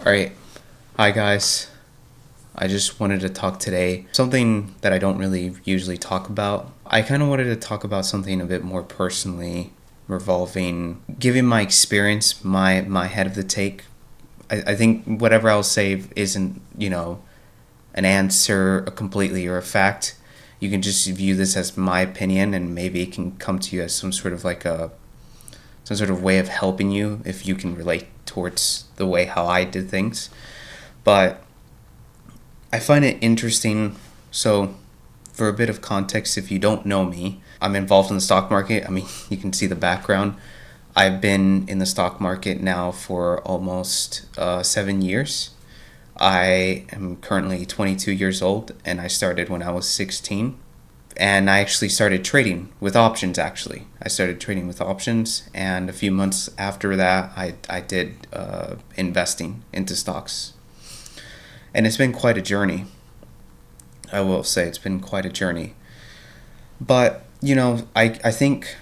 All right. Hi, guys. I just wanted to talk today. Something that I don't really usually talk about. I kind of wanted to talk about something a bit more personally, revolving, giving my experience, my head of the take. I think whatever I'll say isn't, an answer completely or a fact. You can just view this as my opinion, and maybe it can come to you as some sort of way of helping you if you can relate towards the way how I did things. But I find it interesting. So, for a bit of context, if you don't know me, I'm involved in the stock market. I mean, you can see the background. I've been in the stock market now for almost 7 years. I am currently 22 years old, and I started when I was 16. And I actually started trading with options, actually. I started trading with options, and a few months after that, I did investing into stocks. And it's been quite a journey. I will say it's been quite a journey. But, I think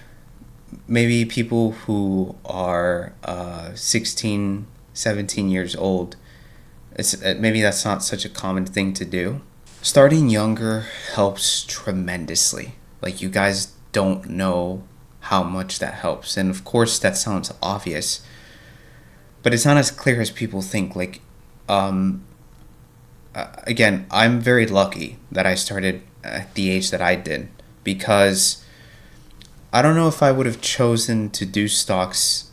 maybe people who are 16, 17 years old, maybe that's not such a common thing to do. Starting younger helps tremendously. Like, you guys don't know how much that helps. And of course, that sounds obvious, but it's not as clear as people think. Like, again, I'm very lucky that I started at the age that I did, because I don't know if I would have chosen to do stocks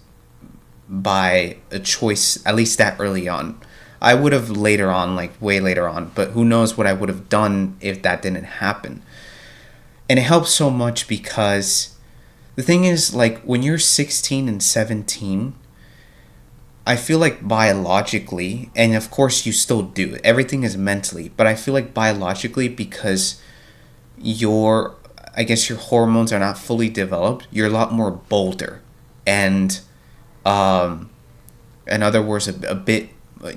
by a choice, at least that early on. I would have later on, like way later on, but who knows what I would have done if that didn't happen. And it helps so much because the thing is, like, when you're 16 and 17, I feel like biologically, and of course you still do it, everything is mentally, but I feel like biologically, because your, I guess your hormones are not fully developed, you're a lot more bolder. And, in other words, a bit,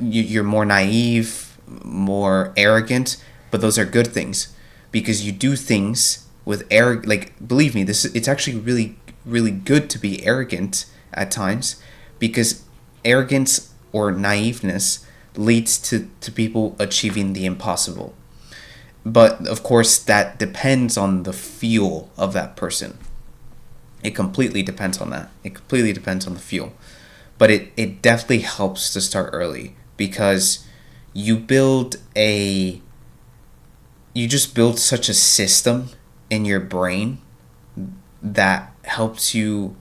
you're more naive, more arrogant, but those are good things because you do things with like, believe me, it's actually really really good to be arrogant at times, because arrogance or naiveness leads to people achieving the impossible. But of course, that depends on the fuel of that person. It completely depends on that. It completely depends on the fuel. But it definitely helps to start early, because you build a you just build such a system in your brain that helps you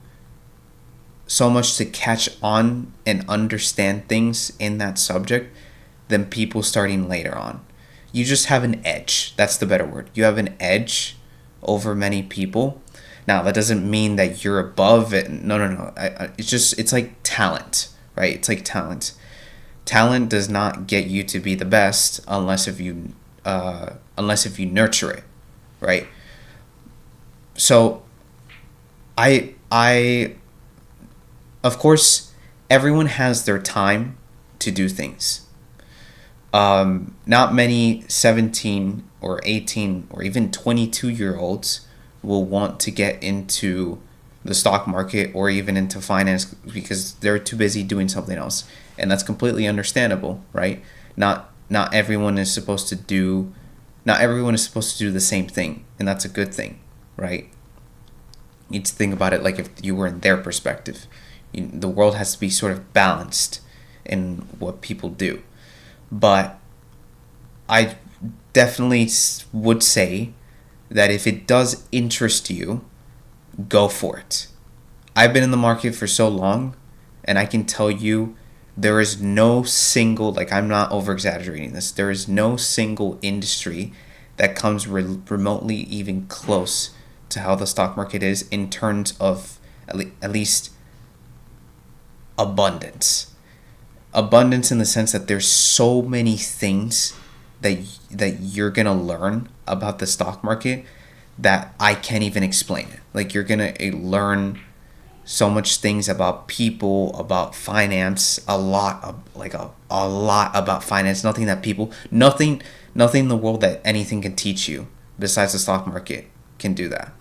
so much to catch on and understand things in that subject than people starting later on. You just have an edge. That's the better word. You have an edge over many people. Now, that doesn't mean that you're above it. No, no, no. It's like talent, right? It's like talent. Talent does not get you to be the best unless if you nurture it, right? So, I of course, everyone has their time to do things. Not many 17 or 18 or even 22-year olds will want to get into the stock market or even into finance because they're too busy doing something else. And that's completely understandable, right? Not everyone is supposed to do not everyone is supposed to do the same thing, and that's a good thing, right? You need to think about it like if you were in their perspective. The world has to be sort of balanced in what people do. But I definitely would say that if it does interest you, go for it. I've been in the market for so long, and I can tell you there is no single, like, I'm not over exaggerating this, there is no single industry that comes remotely even close to how the stock market is in terms of at least abundance. Abundance in the sense that there's so many things that you're gonna learn about the stock market that I can't even explain it. Like, you're gonna learn so much things about people, about finance, a lot of, like, a lot about finance. Nothing in the world that anything can teach you besides the stock market can do that.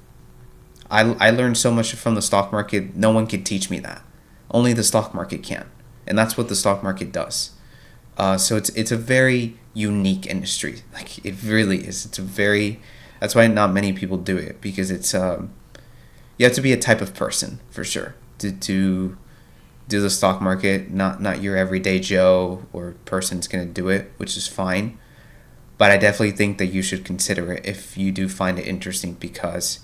I learned so much from the stock market. No one can teach me that. Only the stock market can, and that's what the stock market does. So it's a very unique industry. Like it really is. It's a very That's why not many people do it, because it's you have to be a type of person for sure to do the stock market. Not your everyday Joe or person's gonna do it, which is fine. But I definitely think that you should consider it if you do find it interesting, because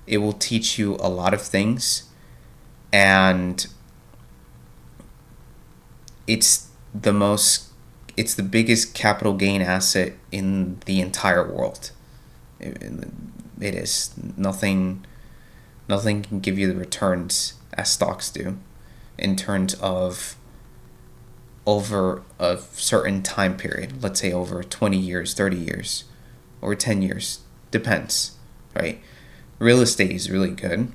it will teach you a lot of things, and it's it's the biggest capital gain asset in the entire world. It is. Nothing can give you the returns as stocks do, in terms of over a certain time period. Let's say over 20 years, 30 years, or 10 years. Depends, right? Real estate is really good,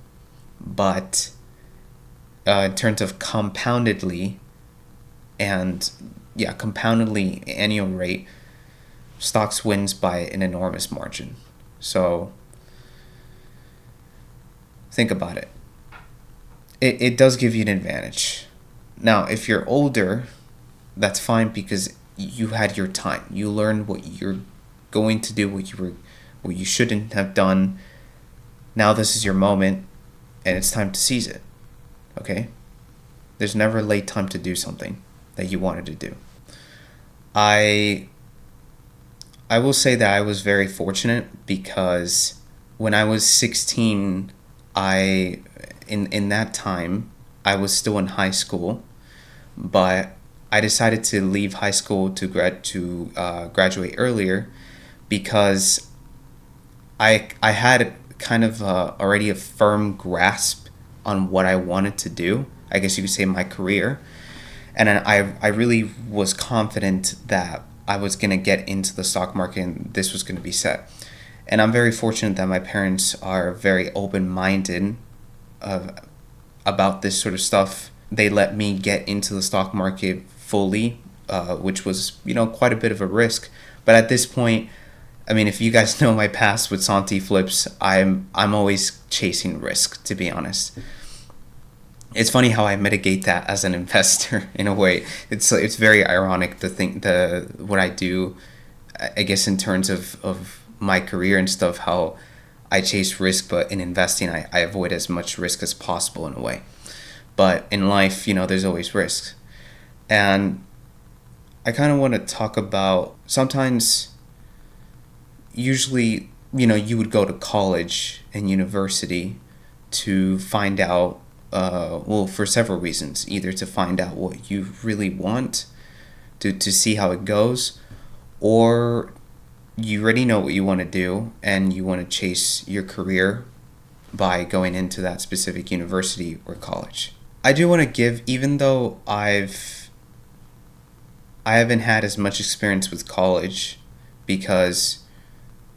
but in terms of compoundedly annual rate, stocks wins by an enormous margin. So think about it. It does give you an advantage. Now, if you're older, that's fine, because you had your time. You learned what you're going to do, what you shouldn't have done. Now this is your moment, and it's time to seize it. Okay? There's never a late time to do something that you wanted to do. I will say that I was very fortunate, because when I was 16, in that time I was still in high school, but I decided to leave high school to graduate earlier, because I had kind of already a firm grasp on what I wanted to do. I guess you could say my career. And I really was confident that I was going to get into the stock market and this was going to be set. And I'm very fortunate that my parents are very open-minded about this sort of stuff. They let me get into the stock market fully, which was, quite a bit of a risk. But at this point, I mean, if you guys know my past with Santi Flips, I'm always chasing risk, to be honest. It's funny how I mitigate that as an investor in a way. It's very ironic to think what I do, I guess, in terms of my career and stuff, how I chase risk, but in investing I avoid as much risk as possible in a way. But in life, there's always risks. And I kind of want to talk about, sometimes, usually, you would go to college and university to find out, for several reasons. Either to find out what you really want, to see how it goes, or you already know what you want to do and you want to chase your career by going into that specific university or college. I do want to give, even though I haven't had as much experience with college, because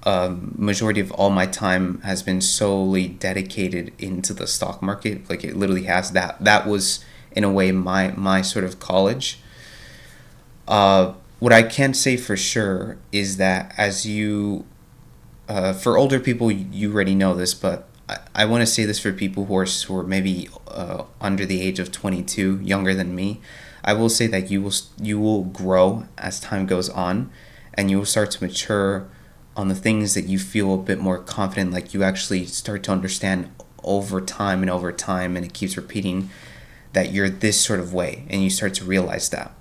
majority of all my time has been solely dedicated into the stock market. Like, it literally has that was in a way my sort of college. What I can say for sure is that as you, for older people, you already know this, but I want to say this for people who are maybe under the age of 22, younger than me. I will say that you will grow as time goes on, and you will start to mature on the things that you feel a bit more confident. Like, you actually start to understand over time, and it keeps repeating that you're this sort of way, and you start to realize that.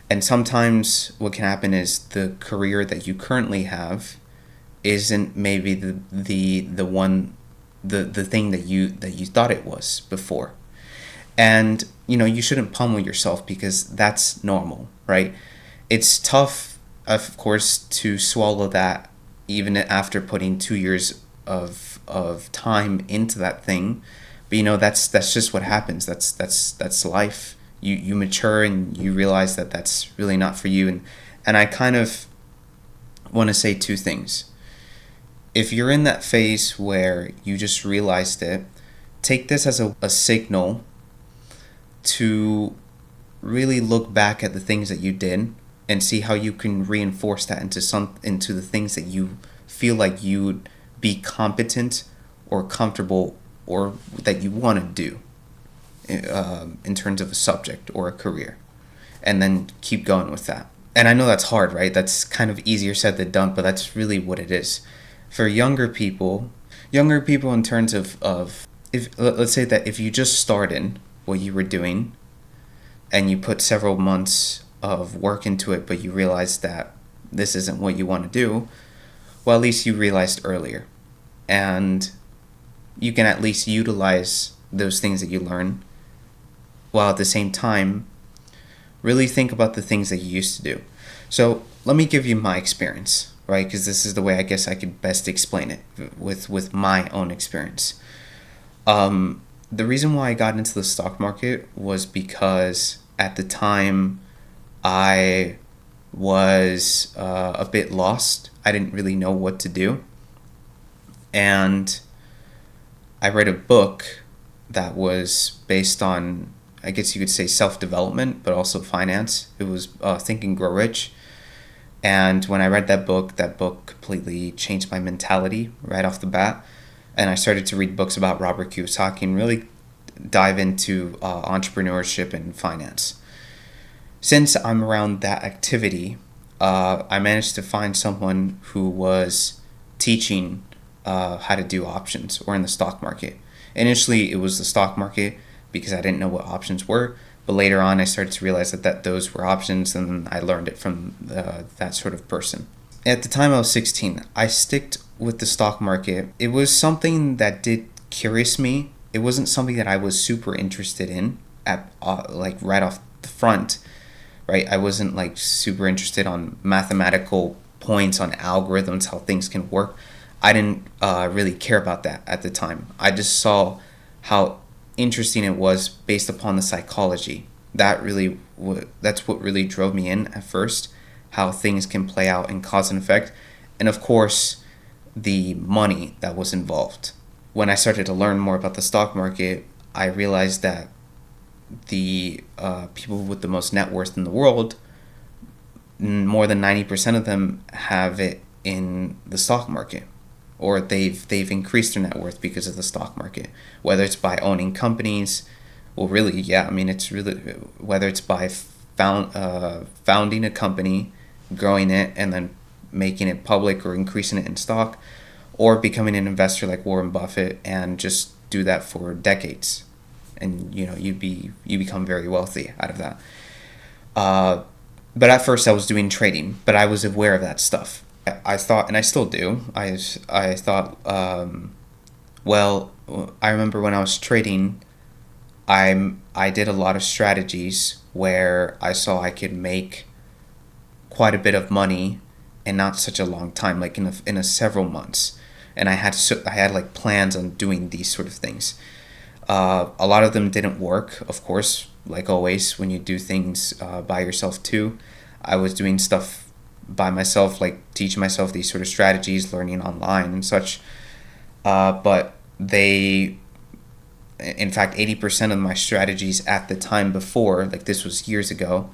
And sometimes what can happen is the career that you currently have isn't maybe the one, the thing that you thought it was before. And you shouldn't pummel yourself, because that's normal, right? It's tough, of course, to swallow that even after putting 2 years of time into that thing. But that's just what happens. That's life. You mature and you realize that that's really not for you. And I kind of want to say two things. If you're in that phase where you just realized it, take this as a signal to really look back at the things that you did and see how you can reinforce that into the things that you feel like you would be competent or comfortable or that you want to do in terms of a subject or a career. and then keep going with that. And I know that's hard, right? That's kind of easier said than done, but that's really what it is. For younger people in terms of if let's say that if you just started what you were doing and you put several months of work into it, but you realize that this isn't what you want to do, well, at least you realized earlier. And you can at least utilize those things that you learn while at the same time really think about the things that you used to do. So let me give you my experience, right? Because this is the way I guess I could best explain it with my own experience. The reason why I got into the stock market was because at the time I was a bit lost. I didn't really know what to do. And I read a book that was based on, I guess you could say, self-development, but also finance. It was Think and Grow Rich. And when I read that book completely changed my mentality right off the bat. And I started to read books about Robert Kiyosaki and really dive into entrepreneurship and finance. Since I'm around that activity, I managed to find someone who was teaching how to do options or in the stock market. Initially, it was the stock market because I didn't know what options were. But later on, I started to realize that those were options, and I learned it from that sort of person. At the time I was 16, I sticked with the stock market. It was something that did curious me. It wasn't something that I was super interested in at like right off the front, right? I wasn't like super interested on mathematical points, on algorithms, how things can work. I didn't really care about that at the time. I just saw how interesting it was based upon the psychology. That's what really drove me in at first, how things can play out in cause and effect, and of course the money that was involved. When I started to learn more about the stock market, I realized that the people with the most net worth in the world, more than 90% of them have it in the stock market, or they've increased their net worth because of the stock market, whether it's by owning companies. Well, really, yeah, I mean, it's really whether it's by founding a company, growing it, and then making it public or increasing it in stock, or becoming an investor like Warren Buffett and just do that for decades, and you become very wealthy out of that. But at first I was doing trading, but I was aware of that stuff. I thought, and I still do, I thought, well, I remember when I was trading, I did a lot of strategies where I saw I could make quite a bit of money in not such a long time, like in a several months, and I had like plans on doing these sort of things. A lot of them didn't work, of course, like always when you do things by yourself too. I was doing stuff by myself, like teaching myself these sort of strategies, learning online and such. But in fact, 80% of my strategies at the time before, like this was years ago,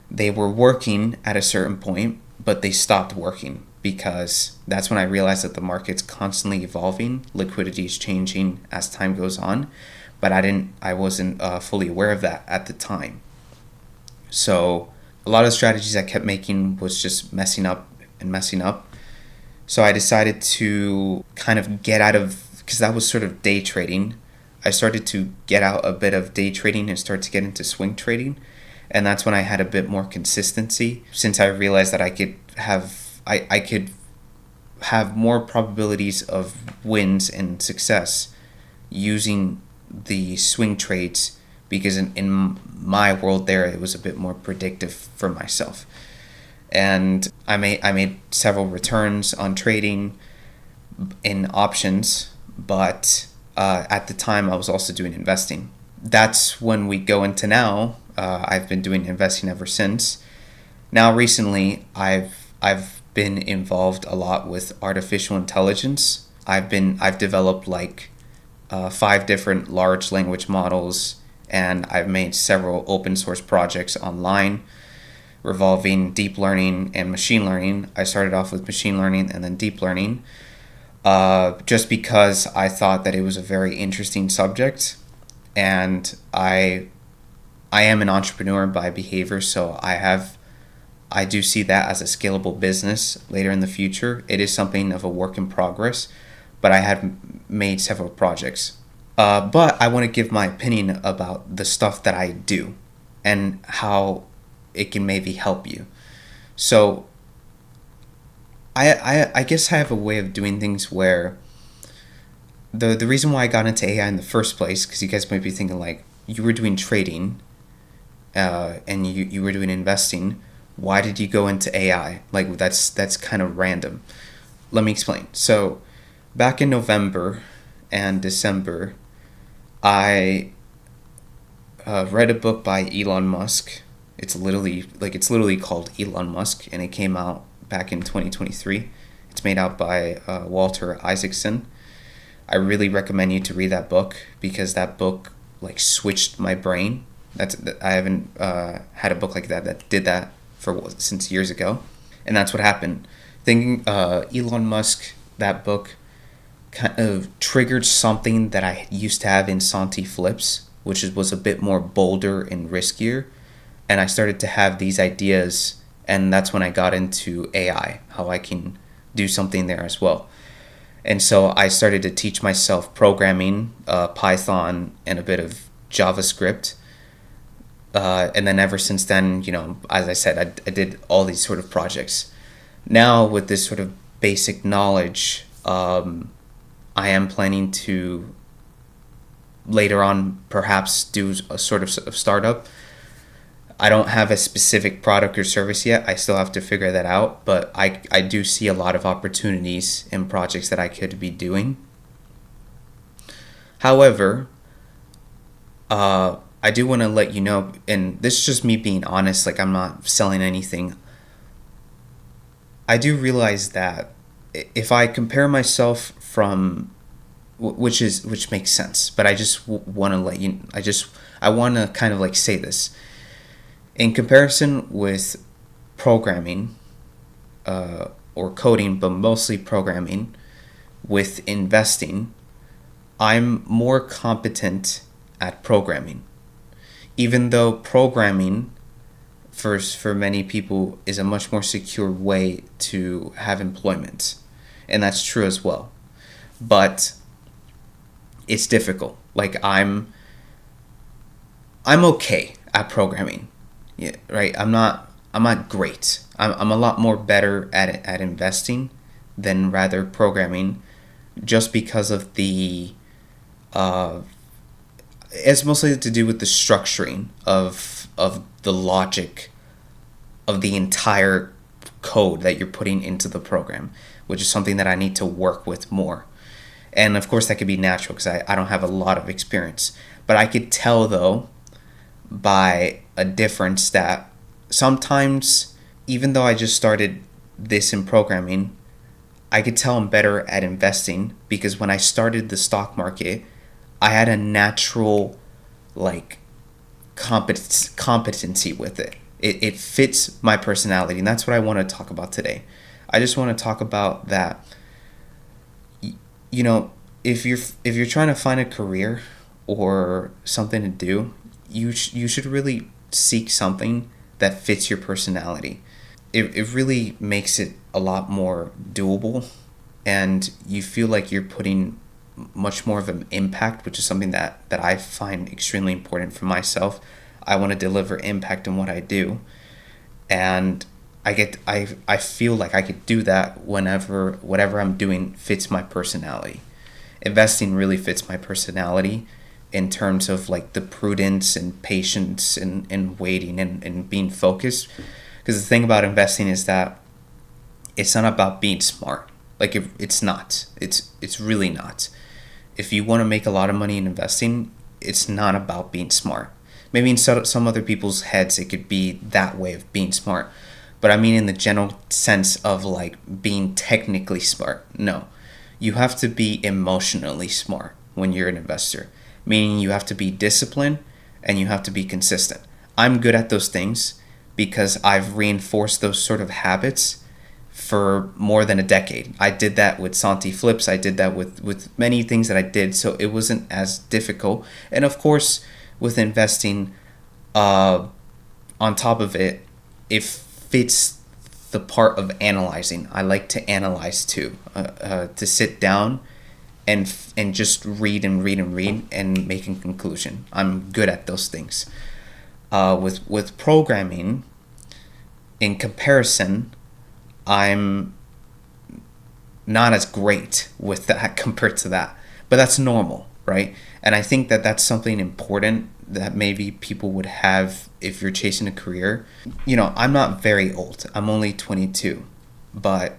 they were working at a certain point, but they stopped working because that's when I realized that the market's constantly evolving, liquidity is changing as time goes on, but I wasn't fully aware of that at the time. So a lot of strategies I kept making was just messing up. So I decided to kind of get out of, because that was sort of day trading. I started to get out a bit of day trading and start to get into swing trading. And that's when I had a bit more consistency, since I realized that I could have more probabilities of wins and success using the swing trades, because in my world there, it was a bit more predictive for myself. And I made several returns on trading in options, but at the time I was also doing investing. That's when we go into now. I've been doing investing ever since. Now recently, I've been involved a lot with artificial intelligence. I've developed like 5 different large language models, and I've made several open source projects online revolving deep learning and machine learning. I started off with machine learning and then deep learning, just because I thought that it was a very interesting subject, and I I am an entrepreneur by behavior, so I do see that as a scalable business later in the future. It is something of a work in progress, but I have made several projects. But I want to give my opinion about the stuff that I do and how it can maybe help you. So I guess I have a way of doing things where the reason why I got into AI in the first place, because you guys might be thinking like, you were doing trading, and you were doing investing. Why did you go into AI? Like, that's kind of random. Let me explain. So back in November and December, I read a book by Elon Musk. It's literally called Elon Musk, and it came out back in 2023. It's made out by Walter Isaacson. I really recommend you to read that book because that book like switched my brain. I haven't had a book like that did that since years ago, and that's what happened. Thinking Elon Musk, that book kind of triggered something that I used to have in Santi Flips, which was a bit more bolder and riskier, and I started to have these ideas, and that's when I got into AI, how I can do something there as well. And so I started to teach myself programming, Python, and a bit of JavaScript. And then ever since then, as I said, I did all these sort of projects. Now with this sort of basic knowledge, I am planning to later on perhaps do a sort of startup. I don't have a specific product or service yet. I still have to figure that out, but I do see a lot of opportunities in projects that I could be doing. However, I do want to let you know, and this is just me being honest, like I'm not selling anything. I do realize that if I compare myself from, which makes sense, but I just want to I want to kind of like say this. In comparison with programming, or coding, but mostly programming, with investing, I'm more competent at programming. Even though programming, for many people, is a much more secure way to have employment, and that's true as well. But it's difficult. Like I'm okay at programming. Yeah, right. I'm not great. I'm a lot more better at investing than rather programming, just because of the it's mostly to do with the structuring of the logic of the entire code that you're putting into the program, which is something that I need to work with more. And of course that could be natural because I don't have a lot of experience. But I could tell though by a difference that sometimes, even though I just started this in programming, I could tell I'm better at investing because when I started the stock market, I had a natural like competency with it. It fits my personality, and that's what I want to talk about today. I just want to talk about that. If you're trying to find a career or something to do, you should really seek something that fits your personality. It really makes it a lot more doable, and you feel like you're putting much more of an impact, which is something that I find extremely important for myself. I want to deliver impact in what I do, and I feel like I could do that whenever whatever I'm doing fits my personality. Investing really fits my personality in terms of like the prudence and patience and waiting and being focused. Because the thing about investing is that it's not about being smart. Like it's not. It's really not. If you want to make a lot of money in investing, it's not about being smart. Maybe in some other people's heads it could be that way of being smart. But I mean in the general sense of like being technically smart. No. You have to be emotionally smart when you're an investor. Meaning you have to be disciplined and you have to be consistent. I'm good at those things because I've reinforced those sort of habits for more than a decade. I did that with Santi Flips. I did that with many things that I did, so it wasn't as difficult. And of course, with investing, Uh, on top of it, it fits the part of analyzing. I like to analyze too, to sit down and just read and read and read and make a conclusion. I'm good at those things. With programming, in comparison, I'm not as great with that compared to that. But that's normal, right? And I think that that's something important that maybe people would have if you're chasing a career. I'm not very old. I'm only 22. But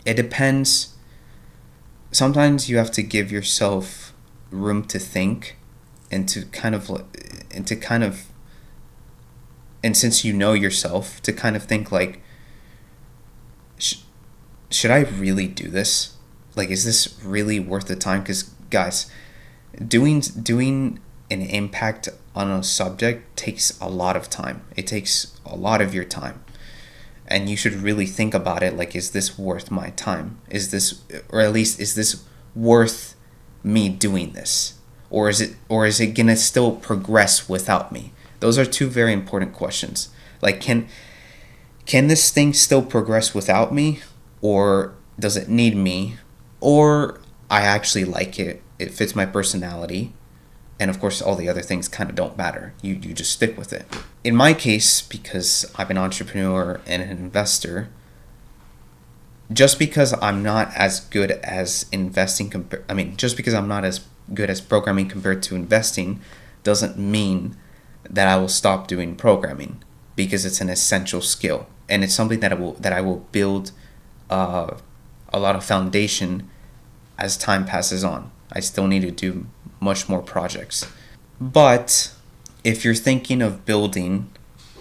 it depends. Sometimes you have to give yourself room to think and to kind of and since you know yourself, to kind of think like, should I really do this? Like, is this really worth the time? Because guys, doing an impact on a subject takes a lot of time. It takes a lot of your time, and you should really think about it. Like, is this worth my time? Or at least, is this worth me doing this? Or is it gonna still progress without me? Those are two very important questions. Like, can this thing still progress without me, or does it need me, or I actually like it? It fits my personality, and of course, all the other things kind of don't matter. You just stick with it. In my case, because I'm an entrepreneur and an investor, just because I'm not as good as just because I'm not as good as programming compared to investing, doesn't mean that I will stop doing programming, because it's an essential skill and it's something that I will build a lot of foundation as time passes on. I still need to do much more projects. But if you're thinking of building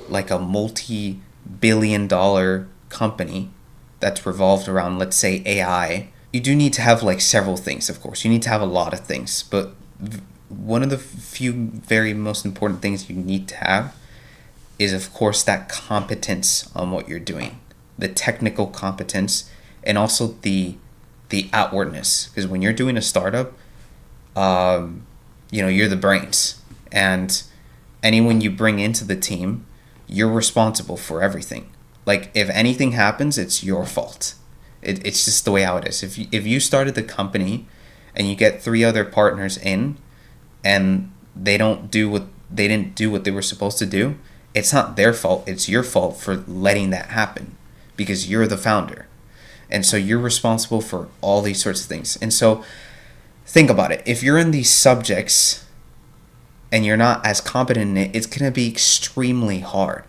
like a multi-billion-dollar company that's revolved around, let's say, AI, you do need to have like several things, of course. You need to have a lot of things, but one of the few very most important things you need to have is, of course, that competence on what you're doing, the technical competence, and also the outwardness. Because when you're doing a startup, you're the brains, and anyone you bring into the team, you're responsible for everything. Like, if anything happens, it's your fault. It's just the way how it is. If you started the company and you get 3 other partners in, and they didn't do what they were supposed to do, it's not their fault. It's your fault for letting that happen, because you're the founder. And so you're responsible for all these sorts of things. And so think about it. If you're in these subjects and you're not as competent in it, it's going to be extremely hard.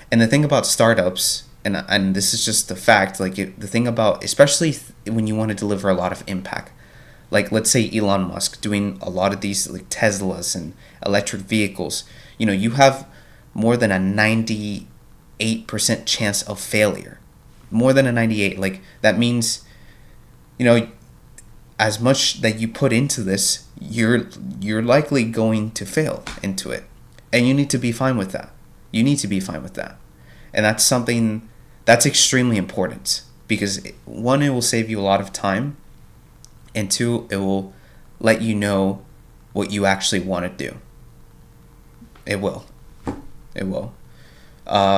And the thing about startups, and this is just the fact, like the thing about, especially when you want to deliver a lot of impact, like let's say Elon Musk doing a lot of these like Teslas and electric vehicles, you have more than a 98% chance of failure. More than a 98. Like, that means, as much that you put into this, you're likely going to fail into it. And you need to be fine with that. And that's something that's extremely important, because 1, it will save you a lot of time, and 2, it will let you know what you actually want to do. It will.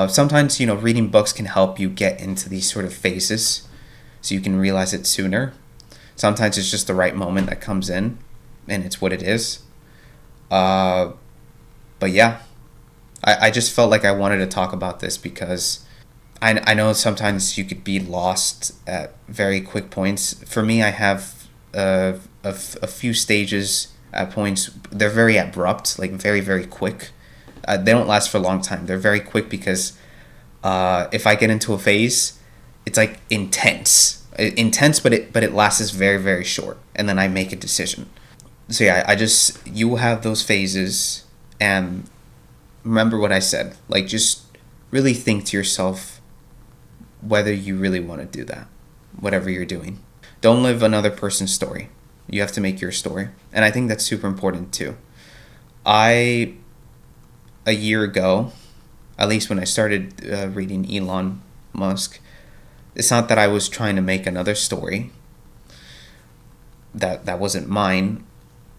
Sometimes, reading books can help you get into these sort of phases so you can realize it sooner. Sometimes it's just the right moment that comes in, and it's what it is. But yeah, I just felt like I wanted to talk about this, because I know sometimes you could be lost at very quick points. For me, I have a few stages at points. They're very abrupt, like very, very quick. They don't last for a long time. They're very quick, because if I get into a phase, it's like intense, but it lasts very, very short, and then I make a decision. So yeah, you will have those phases, and remember what I said. Like, just really think to yourself whether you really want to do that, whatever you're doing. Don't live another person's story. You have to make your story, and I think that's super important too. A year ago, at least when I started reading Elon Musk, it's not that I was trying to make another story. That wasn't mine.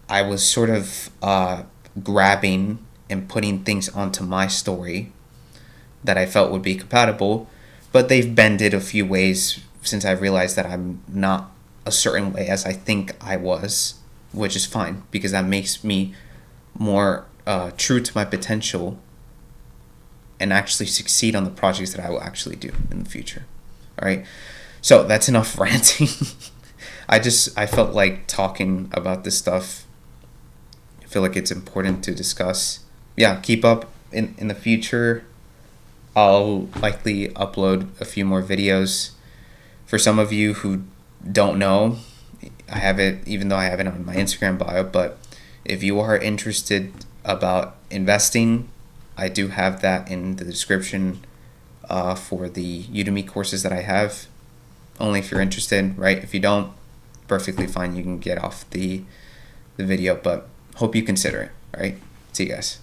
I was sort of grabbing and putting things onto my story that I felt would be compatible, but they've bended a few ways since I realized that I'm not a certain way as I think I was, which is fine because that makes me more true to my potential and actually succeed on the projects that I will actually do in the future. All right, so that's enough ranting. I felt like talking about this stuff. I feel like it's important to discuss. Yeah, keep up in the future. I'll likely upload a few more videos. For some of you who don't know, I have it, even though I have it on my Instagram bio, but if you are interested about investing, I do have that in the description for the Udemy courses that I have. Only if you're interested, right? If you don't, perfectly fine. You can get off the video, but hope you consider it, right? See you guys.